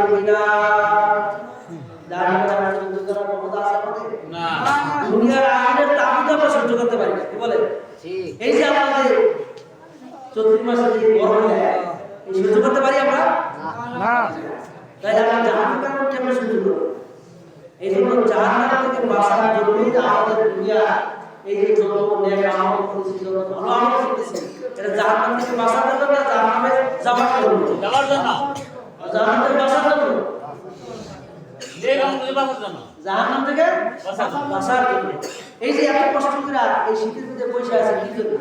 কিনা জাহান্নামে সহ্য করার ক্ষমতা আছে আমাদের না দুনিয়ার আগুনের তাপ আমরা সহ্য করতে পারি না কি বলে ঠিক এই যে আমাদের চতুর্থ মাসে যে গরম দেয় এই সহ্য করতে পারি আমরা না তাই আমরা জাহান্নামের কেমনে সহ্য করব এই জন্য জাহান্নাম থেকে বাঁচার জন্যই আমাদের দুনিয়া এই যে যত নেক আমল করেছি যত ভালো আমল করতেছি এটা জাহান্নাম থেকে বাঁচার জন্য না জাহান্নামে যাওয়ার জন্য জাহান্নাম থেকে বাঁচার জন্য নেক আমল থেকে বাঁচার জন্য জাহান্নাম থেকে বাঁচার জন্য এই যে এত কষ্ট করে এই শীতের মধ্যে বসে আছে কি জন্য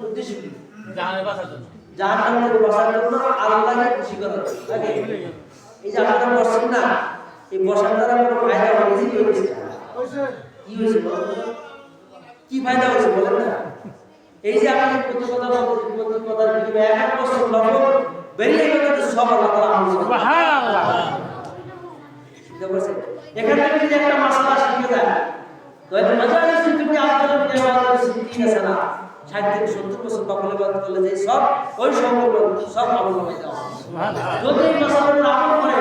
উদ্দেশ্য কি জাহান্নামে বাঁচার জন্য জাহান্নাম থেকে বাঁচার জন্য আল্লাহকে খুশি করার আগে এই যে আপনারা বসছেন না এই বসার দ্বারা কোনো ফায়দা হয়েছে কি হয়েছে কি হয়েছে কি ফায়দা হয়েছে বলেন না এই যে আপনি প্রতিপদা প্রতিপদার বিনিময়ে এক বছর লক্ষ্য বেরিয়ে গেলে তো সব আল্লাহ তাআলা আমল সুবহানাল্লাহ এখান থেকে যদি একটা মাসলা শিখে যায় তাহলে মাজালিস তুমি আপনারা নিয়ামতের সিদ্দিক আছে না 60 থেকে 70 বছর কখনো বাদ করলে যে সব ওই সম্পর্ক সব আমল হয়ে যাবে সুবহানাল্লাহ যদি এই মাসলার আমল করে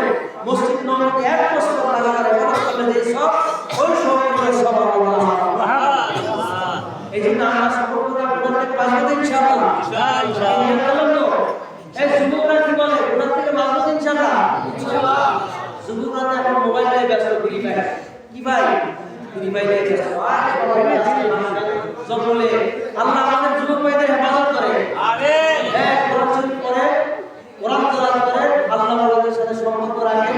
মসজিদ নববীতে এক বছর লাগাতার ইবাদত করলে যে সব ওই সম্পর্ক সব আমল সুবহানাল্লাহ এই জন্য আমরা সম্পর্কটা গুনাহ থেকে বাঁচবো ইনশাআল্লাহ ইনশাআল্লাহ এই যুবকরা কি বলে গুনাহ থেকে বাঁচবো ইনশাআল্লাহ ইনশাআল্লাহ যুবকরা এখন মোবাইল নিয়ে ব্যস্ত ফ্রি ফায়ার কি ভাই ফ্রি ফায়ার নিয়ে ব্যস্ত সব বলে আল্লাহ আমাদের যুবক ভাইদের হেফাজত করে আমিন হ্যাঁ কোরআন শরীফ পড়ে কোরআন তেলাওয়াত করে আল্লাহ ওয়ালাদের সাথে সম্পর্ক রাখে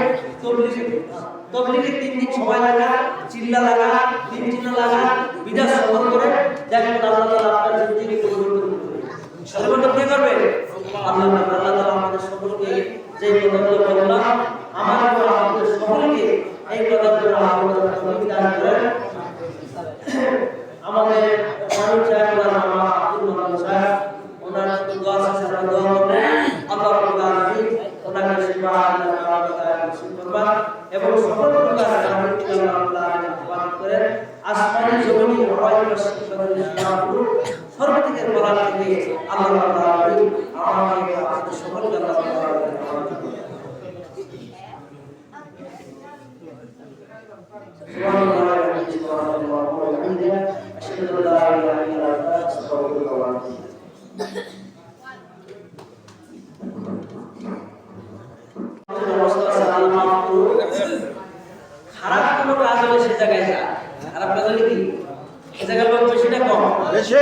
তবলিগে 3 দিন সময় লাগা চিল্লা লাগা তিন চিল্লা লাগা বিদায় সফর করে দেখেন আল্লাহ তাআলা আপনার জিন্দেগি পরিবর্তন করবে পরিবর্তন কে করবে আল্লাহ তাআলা আমাদের সকলকে যে কথাগুলো বললাম আমাদের সকলকে এই কথাগুলো আমাদের তৌফিক দান করেন আমাদের ফারুক সাহেব মামা আব্দুল মামুন সাহেব ওনার দোয়া আছে আমরা দোয়া করব আল্লাহ রাব্বুল আলামিন ওনাকে শিফা আল্লাহ তাআলা নসিব করবেন এবং সকল প্রকার জান্নাত আল্লাহ রাব্বুল আলামিন দান করেন আসমানি জমিনি হওয়ায় সকল শিফাপুর সর্বদিকের বলার থেকে আল্লাহ রাব্বুল আলামিন আমাকে আপনাদের সকলকে আল্লাহ তাআলা أشهد أن لا إله إلا أنت أستغفرك وأتوب খারাপ কোনো কাজ হলে সে জায়গায় যা খারাপ কাজ হলে কি সে জায়গায় লোক বেশি না কম বেশি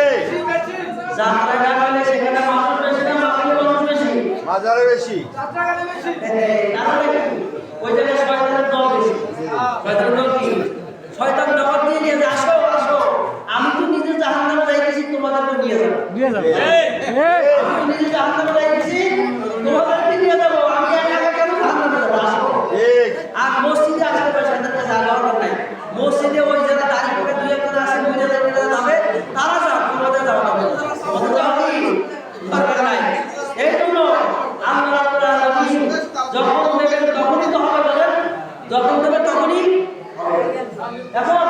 যাত্রা গান হলে সেখানে মানুষ বেশি না মানুষ বেশি বাজারে বেশি যাত্রা গানে বেশি ওই জায়গায় শয়তানের দল বেশি শয়তানের দল কি শয়তান দাওয়াত দিয়ে নিয়ে আসো আসো আমি তো নিজে জাহান্নামে যাইতেছি তোমাদেরকে নিয়ে যাব আমি তো নিজে জাহান্নামে যাইতেছি তোমাদেরকে নিয়ে যাব আমি একা একা কেন জাহান্নামে যাব আসো ঠিক আর মসজিদে আসলে শয়তানকে জাগানো নাই মসজিদে ওই যারা দাড়ি পরে দুই একটা আছে দুই যারা যাবে তারা যাও তোমাদের যাও না তোমাদের যাও কি দরকার নাই এই জন্য আল্লাহ রাব্বুল আলামিন যখন দেবেন তখনই তো হবে বলেন যখন দেবে তখনই এখন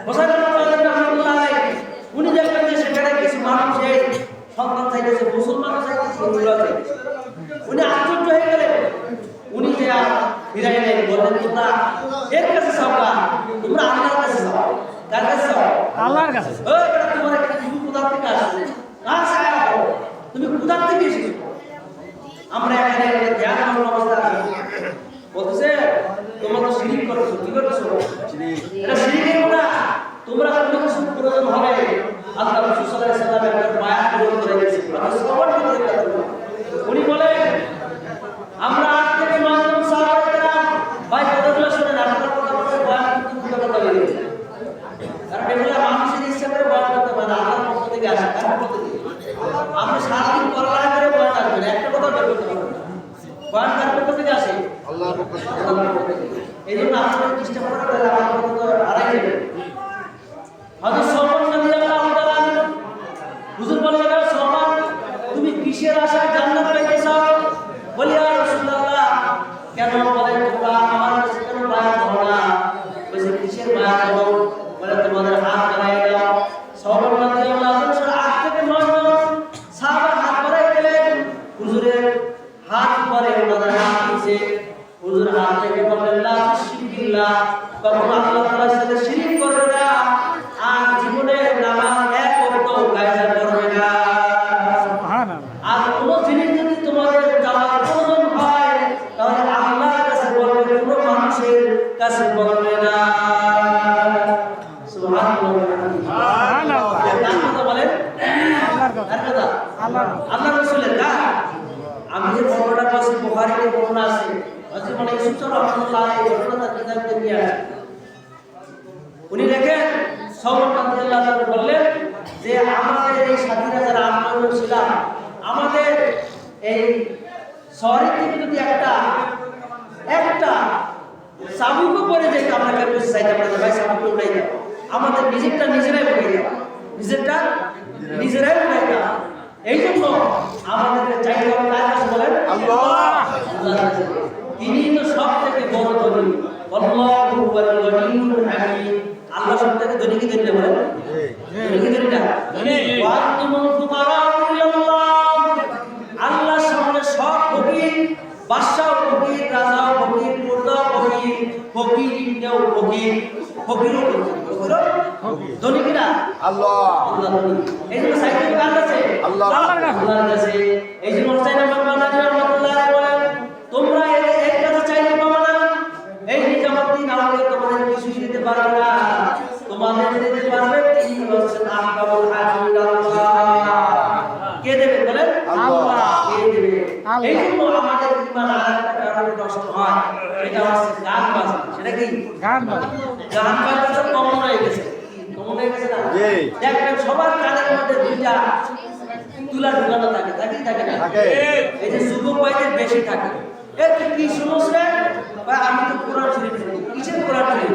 হোসেন রহমাতুল্লাহ আলাইহি উনি দেখলেন যে সেখানে কিছু মানুষ এই সন্তান চাইতেছে মুসলমান চাইতেছে হিন্দুরা চাইতেছে উনি আশ্চর্য হয়ে গেলেন উনি যে ফিরাই নেই বললেন তোমরা এর কাছে চাওয়া তোমরা আল্লাহর কাছে চাও কার কাছে চাও আল্লাহর কাছে ওই বেটা তোমার একটা তুমি কোথা থেকে আসলে না ছায়া তুমি কোথা থেকে এসেছো আমরা এখানে ধ্যান করার অবস্থা আছে বলতেছে তোমরা তো শিরিক করছো কি করছো শিরিক এটা শিরিকের গুনাহ তোমরা কোনো কিছু প্রয়োজন হবে আল্লাহ রাসূল সাল্লাল্লাহু আলাইহি ওয়াসাল্লাম একটা বায়াত গ্রহণ করে দিয়েছেন আমরা সবার মধ্যে উনি বলে আমরা আজ থেকে 9 জন সাহাবা کرام ভাই কথাগুলো শুনেন আপনারা কথা বলতে বয়ান কিন্তু কথা বলে দিয়েছেন কারণ এগুলা মানুষের ইচ্ছা করে বয়ান করতে পারে আল্লাহর পক্ষ থেকে আসে কার পক্ষ থেকে আপনি সারাদিন পড়ালেখা করে বয়ান আসবেন একটা কথা বের করতে পারবেন বয়ান কার পক্ষ থেকে আসে আল্লাহর পক্ষ থেকে এই জন্য আপনারা চেষ্টা করা তাহলে আমার কথা তো হারাই যাবে হযরত সালমান রাদিয়াল্লাহু তাআলা হুজুর বললেন সালমান তুমি কিসের আশায় জান্নাত পাইতে চাও বলি ইয়া রাসূলুল্লাহ কেন বলেন তোমরা আমার কাছে কেন বায়াত করো না বলে কিসের বায়াত করো বলে তোমাদের হাত বাড়ায় দাও সালমান রাদিয়াল্লাহু তাআলা আজ থেকে 9 জন সাহাবা হাত বাড়ায় গেলেন হুজুরের হাত পরে ওনাদের হাত নিচে হুজুর হাত থেকে বললেন লা তুশরিকিল্লাহ, তখন আল্লাহ তাআলার সাথে শিরক করবে না, আর জীবনে নামাজ এক ওয়াক্ত কায়দা করবে না। সুবহানাল্লাহ। আর কোন জিনিস যদি তোমাদের জানার প্রয়োজন হয় তাহলে আল্লাহর কাছে বলবে, কোনো মানুষের কাছে বলবে না। আল্লাহ রাসূলের কাজ। আমি যে বর্ণনা করছি বুখারীতে বর্ণনা আছে, হযরত মানে ইউসুফ রাহমাতুল্লাহ আলাইহি ঘটনা কিতাবে নিয়ে আসেন। উনি দেখেন সাওবান রাদিয়াল্লাহু আনহু বললেন যে আমাদের এই সাথীরা যারা আমরা ছিলাম, আমাদের এই শহরের থেকে যদি একটা সাবুকও পড়ে যেত, আমরা কাছে চাইতাম না ভাই সাবুকও উঠাই দাও, আমাদের নিজেরাই উঠাই দাও, নিজেরাই উঠাই দাও। এই জন্য আমাদেরকে চাইতে হবে কার কাছে বলেন? আল্লাহ। তিনি তো সব থেকে বড় ধনী। আল্লাহু ওয়াল গনিয়ুল হামিদ। আল্লাহ সব থেকে ধনী কি ধনী বলেন? ধনী কি ধনী না? ওয়া আনতুমুল ফুকারাউ ইলাল্লাহ। আল্লাহর সামনে সব ফকির, বাদশাহ ফকির, রাজা ফকির, মুর্দা ফকির, ফকির ইবনেও ফকির, ফকিরও ধনী কিনা? আল্লাহ। আল্লাহ ধনী। এই জন্য সাইকেল কার কাছে? আল্লাহর কাছে। এই জন্য হুসাইন আহমদ রাহমাতুল্লাহ আলাইহি বলেন, তোমরা এই কথা চাইলে পাবে না। এই নিজামুদ্দিন আমাকে তোমাদের কিছু দিতে পারবে না, তোমাদের দিতে পারবে তিনি হচ্ছেন আহকামুল হাকিমিন আল্লাহ। কে দেবে বলেন? আল্লাহ। কে দেবে? এই জন্য আমাদের ঈমান আরেকটা কারণে নষ্ট হয়, এটা হচ্ছে গান বাজনা। সেটা কি? গান বাজনা কমন হয়ে গেছে। কমন হয়ে গেছে না? দেখবেন সবার কানের মধ্যে দুইটা তুলা ঢুকানো থাকে, থাকে না? এই যে যুবক ভাইদের বেশি থাকে। এর কি সমস্যা? আমি তো কোরআন শরীফ পড়ি। কিসের কোরআন শরীফ?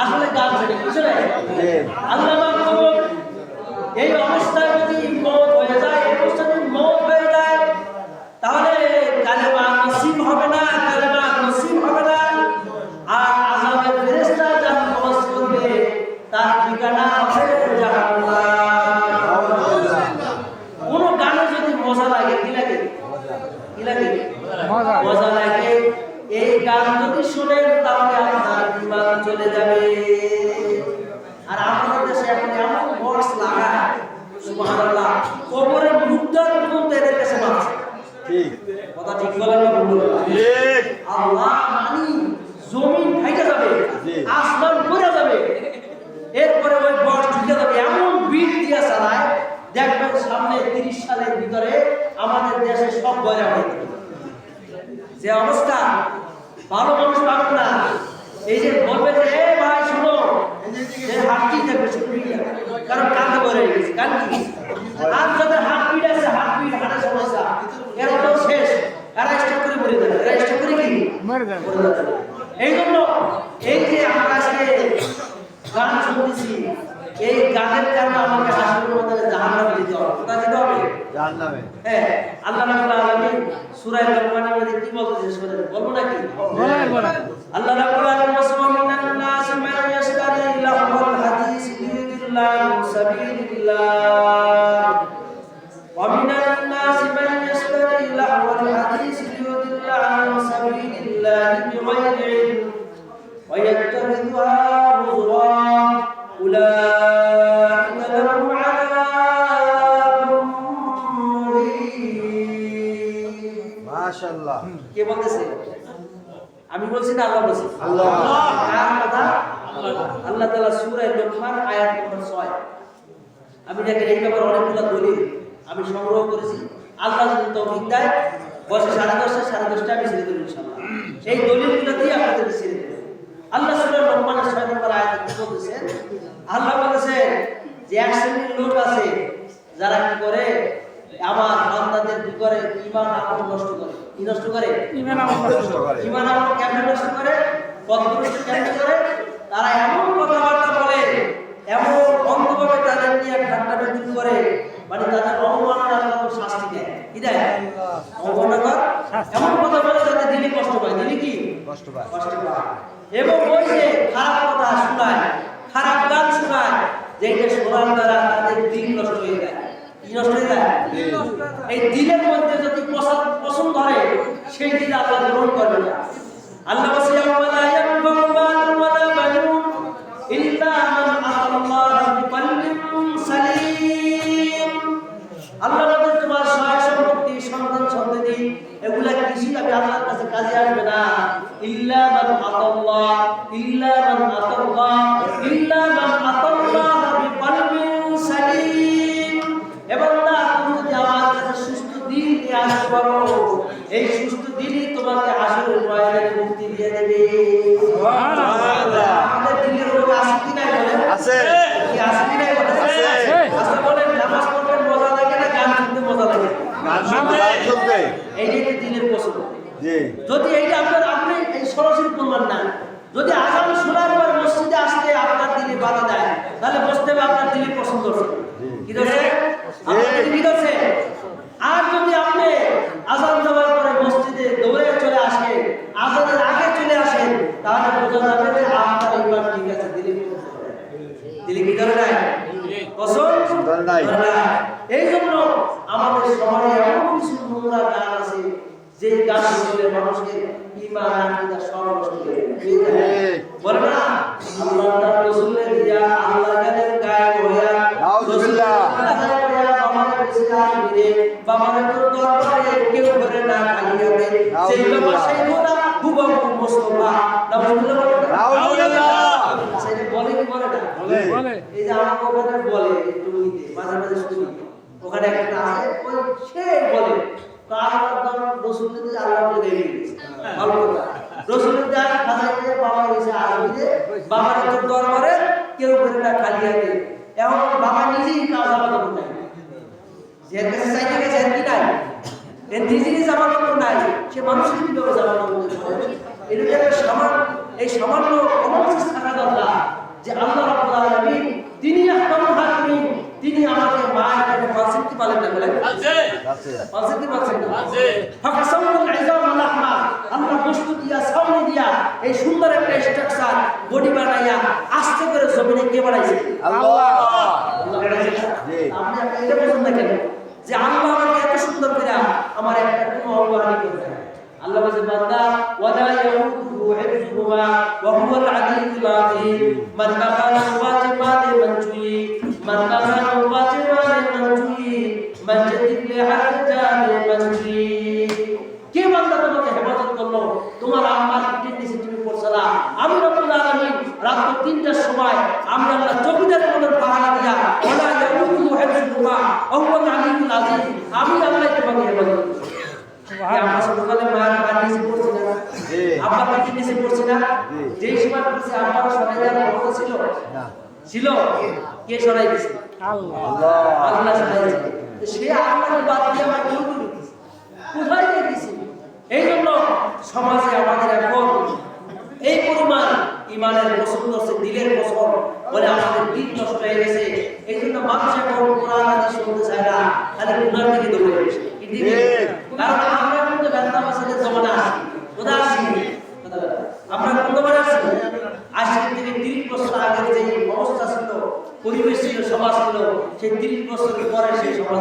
আসলে গান শরীফ। কিছু নাই। আল্লাহ মাফ করুন। এই অবস্থায় যদি মওত হয়ে যায়, এই অবস্থায় যদি মওত হয়ে যায়, তাহলে কালেমা নসিব হবে না, আর আযাবের ফেরেশতা যখন কবজ করবে তার ঠিকানা হবে জাহান্নাম। কোন গানে যদি মজা লাগে, কি লাগে? মজা লাগে। এই গান যদি শুনেন তাহলে আপনার ঈমান চলে যাবে। আর আমাদের দেশে এখন এমন বক্স লাগায়, সুবহানাল্লাহ, কবরের মুদ্রা পর্যন্ত এদের কাছে মারছে। ঠিক কথা, ঠিক বলেন না? ভুল? ঠিক। আল্লাহ মানি জমিন ঢাকা যাবে, আসমান পড়ে যাবে, এরপরে ওই বক্স ঢুকে যাবে। এমন বিট দিয়ে চালায়, দেখবেন সামনে 30 সালের ভিতরে আমাদের দেশে সব বয়া হয়ে যাবে। যে অবস্থা, ভালো মানুষ পাবেন না। এই যে বলবে যে এ ভাই শুনো, যে হাতটি দেখবে শুনবি, কারণ কাঁদে ভরে গেছে। কান কি? আর যাদের হাতপিট আছে, হাটের সমস্যা, এরা তো শেষ। এরা স্টক করে মরে যাবে। এরা স্টক করে কি মরে যাবে। এই জন্য এই যে আমরা আজকে গান শুনতেছি, এই গানের কারণে আমাকে হাসপাতালের মধ্যে জাহান্নামে যেতে হবে। কোথায় যেতে হবে? জাহান্নামে। হ্যাঁ, আল্লাহ রাব্বুল আলামিন সূরা লোকমানের মধ্যে কি বলতেছে শুনেন, বলবো নাকি? বলেন। আল্লাহ রাব্বুল আলামিন বলেন, মিনান নাস মান ইয়াশতারি লাহওয়াল হাদিস লিয়ুদিল্লাহু সাবিলিল্লাহ, ওয়া মিনান নাস মান ইয়াশতারি লাহওয়াল হাদিস লিয়ুদিল্লাহু সাবিলিল্লাহ বিগাইরি ইলম ওয়া ইয়াত্তাখিযুহা হুজুরা উলাইকা লাহুম আযাবুম মুহিন। মাশাআল্লাহ। কে বলতেছে? আমি বলছি না আল্লাহ বলছে? আল্লাহ। কার কথা? আল্লাহ তাআলা সূরা লোকমান আয়াত নম্বর 6। আমি দেখেন এই ব্যাপারে অনেকগুলো দলিল আমি সংগ্রহ করেছি। আল্লাহ যদি তৌফিক দেয়, বসে 10:30 আমি ছেড়ে দেব ইনশাআল্লাহ। এই দলিলগুলো দিয়ে আপনাদের ছেড়ে দেব। আল্লাহ সূরা লোকমানের 6 নম্বর আয়াতে কি বলতেছেন? আল্লাহ বলেছেন যে এক শ্রেণীর লোক আছে যারা কি করে, আমার বান্দাদের কি করে, ঈমান আমল নষ্ট করে। কি নষ্ট করে? ঈমান আমল নষ্ট করে। ঈমান আমল কেমনে নষ্ট করে? পথভ্রষ্ট কেমনে করে? তারা এমন কথাবার্তা বলে, এমন অন্ধভাবে তাদের নিয়ে ঠাট্টা বিদ্রুপ করে, মানে তাদের অবমাননার শাস্তি দেয়। কি দেয়? অবমাননার এমন কথা বলে যাতে দিলে কষ্ট পায়। দিলে কি কষ্ট পায়? এবং ওই যে খারাপ কথা শোনায়, খারাপ গান শোনায়, যেটা শোনার দ্বারা তাদের দিল নষ্ট হয়ে যায়। কি নষ্ট হয়ে যায়? এই দিলের মধ্যে যদি পছন্দ হয়, সেই দিল আল্লাহ গ্রহণ করবে না। আল্লাহ বলেন ইয়াউমা লা ইয়ানফাউ মালুন ওয়ালা বানুন ইল্লা মান আতাল্লাহ বিকলবিন সালিম। আল্লাহ বলেন তোমার সয় সম্পত্তি সন্তান সন্ততি এগুলা কিছু আমি আল্লাহর কাছে কাজে আসবে না ইল্লা মান আতাল্লাহ ইল্লা মান আতাল্লাহ ইল্লা মান আতাল্লাহ বিকলবিন সালিম। এবং না তুমি যদি আমার কাছে সুস্থ দিল নিয়ে আসতে পারো এই সুস্থ দিলই তোমাকে হাসরের ময়দানে মুক্তি দিয়ে দেবে। সুবহানাল্লাহ। আমাদের দিলের রোগ আছে কি নাই বলেন? আছে। কি আছে কি নাই বলেন? আছে। আচ্ছা বলেন নামাজ পড়তে মজা লাগে না গান শুনতে মজা লাগে? গান শুনতে। এইটাই তো দিলের পছন্দ। জি। যদি এইটা আপনি এই সরাসরি বলবেন না, যদি আযান শোনার পর মসজিদে আসতে আপনার দিলে বাধা দেয় তাহলে বুঝতে হবে আপনার দিলে পছন্দ হচ্ছে। কি হচ্ছে? আপনার দিলে কি হচ্ছে? আর যদি আপনি আযান দেওয়ার পরে মসজিদে দৌড়ে চলে আসেন, আযানের আগে চলে আসেন, তাহলে বোঝা যাবে যে আপনার ঈমান ঠিক আছে, দিলে কি করে নাই? পছন্দ করে নাই। এই জন্য আমাদের সমাজে এমন কিছু নোংরা গান আছে যে গান শুনলে মানুষের ঈমান আকীদা সব নষ্ট করে দেয়। বলে না আল্লাহর রাসূলের দিয়া আল্লাহ গানের গায়ে হইয়া নাউজুবিল্লাহ বাবারে তোর দরবারে কেউ করে না খালি হাতে সেই বাবা সেই গোলা হুবহু মুস্তাফা নাউজুবিল্লাহ সেটা বলে কি বলে না বলে এই যে আমার ওখানে বলে একটু নিতে মাঝে মাঝে শুনি ওখানে একটা আছে ওই সে বলে তো আল্লাহর রাসূলের যে আল্লাহ বলে দেই ভালো কথা রাসূলের যে খাজায় যে বাবা এসে আসবে বাবারে তোর দরবারে কেউ করে না খালি হাতে এখন বাবা নিজেই কাজ আলাদা করে যে কাছে চাইতে গেছে কি নাই এর নিজেই জামানত নাই সে মানুষের কিভাবে জামানত করতে পারে? এর একটা এই সামান্য অনুভূতি থাকা দরকার যে আল্লাহ রাব্বুল আলামিন তিনি আহকামুল হাকিমিন, তিনি আমাকে মায়ের কাছে ফাসিলতি পালন না বলেন আছে ফাসিলতি পাচ্ছেন না আছে ফাকাসামুল ইজাম লাহমা আল্লাহ বস্তু দিয়া সামনে দিয়া এই সুন্দর একটা স্ট্রাকচার বডি বানাইয়া আস্তে করে জমিনে কে বানাইছে? আল্লাহ বানাইছে। জি আপনি এটা বুঝুন না কেন যে আল্লাহ আমাকে এত সুন্দর করে আমার একটা কোনো অবহেলা করে না। আল্লাহ বলে বান্দা ওয়ালা ইয়াউদুহু হিফযুহুমা ওয়া হুয়াল আলিয়্যুল আযীম মান কাফারা ওয়াজিবাতি মানজুই মান কাফারা ওয়াজিবাতি মানজুই মান জাদিল হাজাতি মানজুই। কে বান্দা তোমাকে হেফাজত করলো? তোমার আম্মার পিঠের নিচে তুমি পড়ছলা, আমি রব্বুল আলামিন রাত 3টার সময় আমি আল্লাহ চকিদার মনের পাহারা দিয়া ওয়ালা ইয়াউদুহু হিফযুহুমা ওয়া হুয়াল আলিয়্যুল আযীম আমি আল্লাহ তোমাকে হেফাজত করব। আমরা সকালে মার নিচে পড়ছি না, আব্বার পিঠের নিচে পড়ছি না, যেই সময় পড়ছি আব্বার সরাই দেওয়ার কথা ছিল না ছিল কে সরাই দিয়েছে? আল্লাহ আল্লাহ সরাই দিয়েছে। সে আল্লাহকে বাদ দিয়ে আমরা কোথায় দিয়েছি? এই জন্য সমাজে আমাদের এখন এই পরিমাণ ইমানের পছন্দ হচ্ছে, দিলের পছন্দ বলে আমাদের দিন নষ্ট হয়ে গেছে। এই জন্য মানুষ এখন কোরআন হাদিস শুনতে চায় না, খালি গুনার দিকে দৌড়ে গেছে। কারণ আমরা কিন্তু বেদান্ত মাসালের জমানা আসি কোথা আসি আমরা কোন জমানা আসি আজ থেকে 30 বছর আগের যে অবস্থা ছিল, পরিবেশ ছিল, সমাজ ছিল, সেই 30 বছরের পরে সেই সমাজ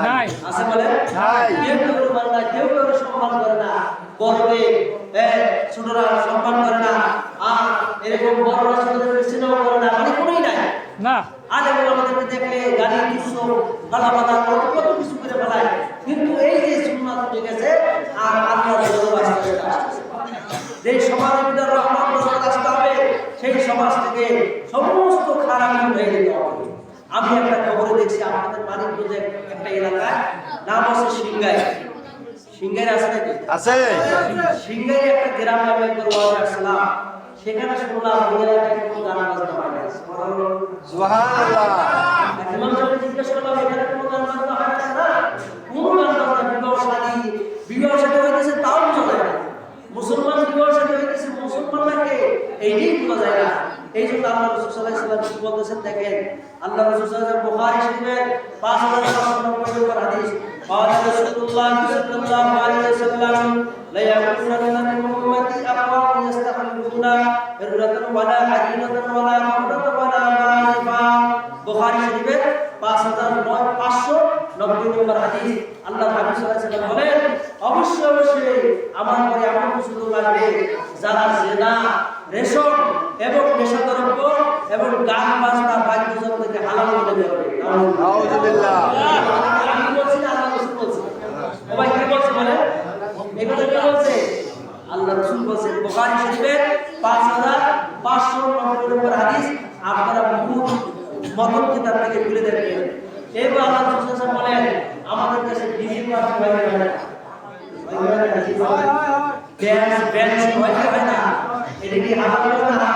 নাই আছে বলে নাই। কেউ কেউ মানে না, কেউ কেউ সম্মান করে না, বড়রে ছোটরা সম্মান করে না, আর এরকম বড়রা ছোটদের স্নেহ করে না, মানে কোনোই নাই না। আলেম আমাদেরকে দেখলে গালি দুঃখ গালা পাতা কত কিছু করে ফেলায়, কিন্তু এই যে সুন্নাত উঠে গেছে আর আল্লাহর ভালোবাসা আসছে। যেই সমাজের ভিতর রহমত বরকত আসতে হবে সেই সমাজ থেকে সমস্ত খারাপ হয়ে যেতে হবে। আমি একটা খবরে দেখছি আপনাদের মানিকগঞ্জে একটা এলাকায় নাম আছে সিংগাই। সিংগাই আছে নাকি? আছে। সিংগাই একটা গ্রামে আমি একবার ওয়াজ আসলাম, সেখানে শুনলাম ওই এলাকায় কোনো গান বাজনা হয় না। সুবহানাল্লাহ। ইমাম সাহেব জিজ্ঞেস করলাম এখানে কোনো গান বাজনা হয় না? কোন গান বাজনা? বিবাহ সাথে হইতেছে তাও বোঝা যায় না। মুসলমান বিবাহ সাথে হইতেছে মুসলমান নাকি এইটাই বোঝা যায় না। এই জন্য আল্লাহ রাসূল সাল্লাল্লাহু আলাইহি ওয়াসাল্লাম কি বলতেছেন দেখেন, আল্লাহ রাসূল সাল্লাল্লাহু আলাইহি ওয়াসাল্লাম বুখারী শরীফের 5590 নম্বর হাদিস, قال رسول الله صلى الله عليه وسلم لا يكونن من امتي اقوام يستخلفون حرة ولا عجينة ولا خمرة ولا معازفا। বুখারী শরীফের 5590 নম্বর হাদিস। আল্লাহ রাসূল সাল্লাল্লাহু আলাইহি ওয়াসাল্লাম বলেন অবশ্যই আমার পরে এমন কিছু লোক আসবে যারা জেনা, রেশম এবং নেশাদ্রব্য এবং গান বাজনা বাদ্যযন্ত্র থেকে হালাল করে দেবে। নাউজুবিল্লাহ। আমি বলছি না, আল্লাহ রাসূল বলছে। ও ভাই কি বলছে বলে? এগুলো কি বলছে? আল্লাহ রাসূল বলছে বুখারী শরীফের 5590 নম্বর হাদিস, আপনারা মতন কিতাব থেকে খুলে দেখবেন। এবার আল্লাহ রাসূল বলেন আমাদের কাছে ডিজি পাস হয় না, বেঞ্চ হয় না, এটা কি হালাল না?